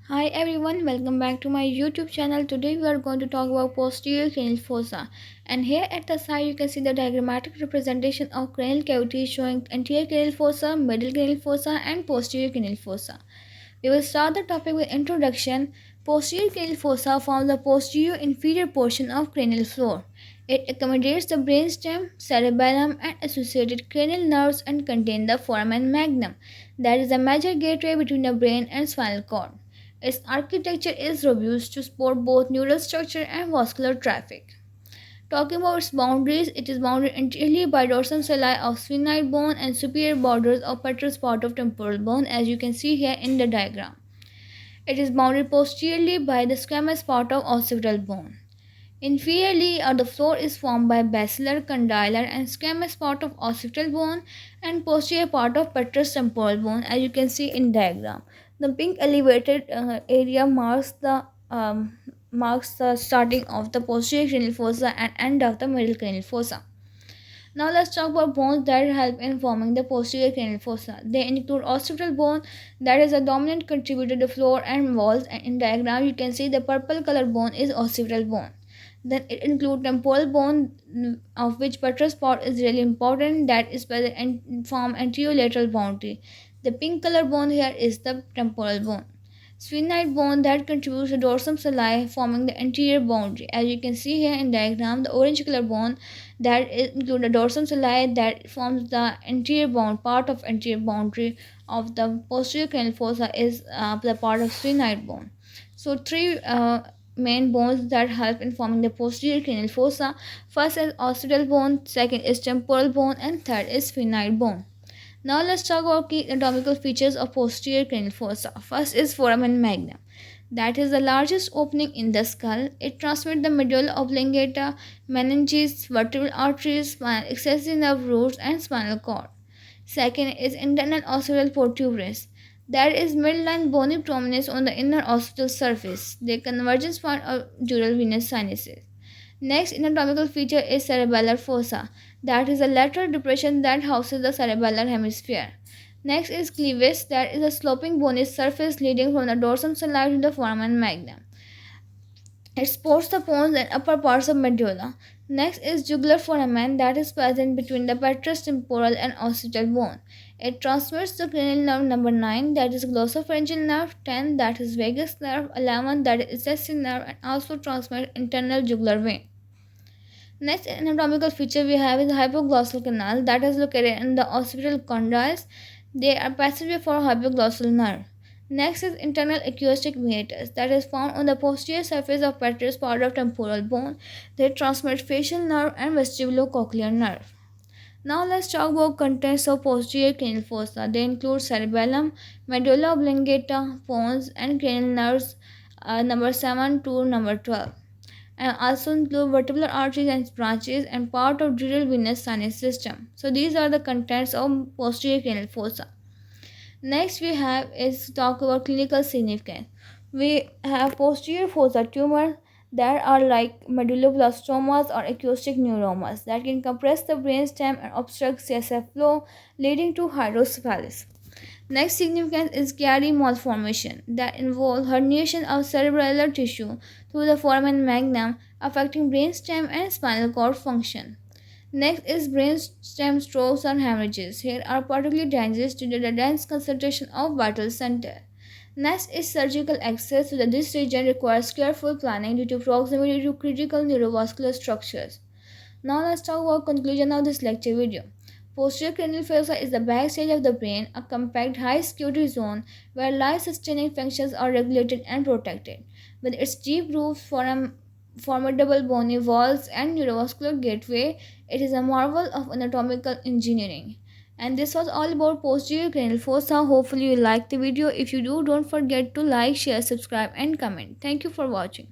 Hi everyone, welcome back to my YouTube channel. Today we are going to talk about posterior cranial fossa. And here at the side you can see the diagrammatic representation of cranial cavity showing anterior cranial fossa, middle cranial fossa and posterior cranial fossa. We will start the topic with introduction. Posterior cranial fossa forms the posterior inferior portion of cranial floor. It accommodates the brainstem, cerebellum, and associated cranial nerves and contains the foramen magnum, that is the major gateway between the brain and spinal cord. Its architecture is robust to support both neural structure and vascular traffic. Talking about its boundaries, it is bounded entirely by dorsum sali of sphenoid bone and superior borders of petrous part of temporal bone, as you can see here in the diagram. It is bounded posteriorly by the squamous part of occipital bone. Inferiorly, the floor is formed by basilar, condylar, and squamous part of occipital bone and posterior part of petrous temporal bone, as you can see in diagram. The pink elevated area marks the starting of the posterior cranial fossa and end of the middle cranial fossa. Now let's talk about bones that help in forming the posterior cranial fossa. They include occipital bone, that is a dominant contributor to floor and walls, and in diagram you can see the purple color bone is occipital bone. Then it includes temporal bone, of which buttress part is really important, that is by the form anterolateral boundary. The pink color bone here is the temporal bone. Sphenoid bone that contributes to dorsum sali forming the anterior boundary. As you can see here in diagram, the orange color bone that include the dorsum sali that forms the anterior bound part of anterior boundary of the posterior cranial fossa is the part of sphenoid bone. So three main bones that help in forming the posterior cranial fossa. First is occipital bone, second is temporal bone, and third is sphenoid bone. Now let's talk about key anatomical features of posterior cranial fossa. First is foramen magnum. That is the largest opening in the skull. It transmits the medulla oblongata, meninges, vertebral arteries, spinal excessive nerve roots, and spinal cord. Second is internal occipital protuberance. That is midline bony prominence on the inner occipital surface, the convergence point of dural venous sinuses. Next anatomical feature is cerebellar fossa. That is a lateral depression that houses the cerebellar hemisphere. Next is clevis. That is a sloping bony surface leading from the dorsum sali to the foramen magnum. It supports the pons and upper parts of medulla. Next is jugular foramen that is present between the petrous temporal and occipital bone. It transmits the cranial nerve number 9, that is glossopharyngeal nerve, 10, that is vagus nerve, 11, that is excessive nerve, and also transmits internal jugular vein. Next anatomical feature we have is the hypoglossal canal that is located in the occipital condyles. They are passageway for hypoglossal nerve. Next is internal acoustic meatus that is found on the posterior surface of petrous part of temporal bone. They transmit facial nerve and vestibulocochlear nerve. Now let's talk about contents of posterior cranial fossa. They include cerebellum, medulla oblongata, pons, and cranial nerves number 7 to number 12, and also include vertebral arteries and branches and part of dural venous sinus system. So these are the contents of posterior cranial fossa. Next we have is talk about clinical significance. We have posterior fossa tumor that are like medulloblastomas or acoustic neuromas that can compress the brainstem and obstruct CSF flow, leading to hydrocephalus. Next significance is Chiari malformation that involve herniation of cerebellar tissue through the foramen magnum, affecting brainstem and spinal cord function. Next is brainstem strokes or hemorrhages. Here are particularly dangerous due to the dense concentration of vital center. Next is surgical access to this region requires careful planning due to proximity to critical neurovascular structures. Now let's talk about conclusion of this lecture video. Posterior cranial fossa is the backstage of the brain, a compact high security zone where life-sustaining functions are regulated and protected. With its deep roots, formidable bony walls, and neurovascular gateway, it is a marvel of anatomical engineering. And this was all about posterior cranial fossa. Hopefully you liked the video. If you do, don't forget to like, share, subscribe and comment. Thank you for watching.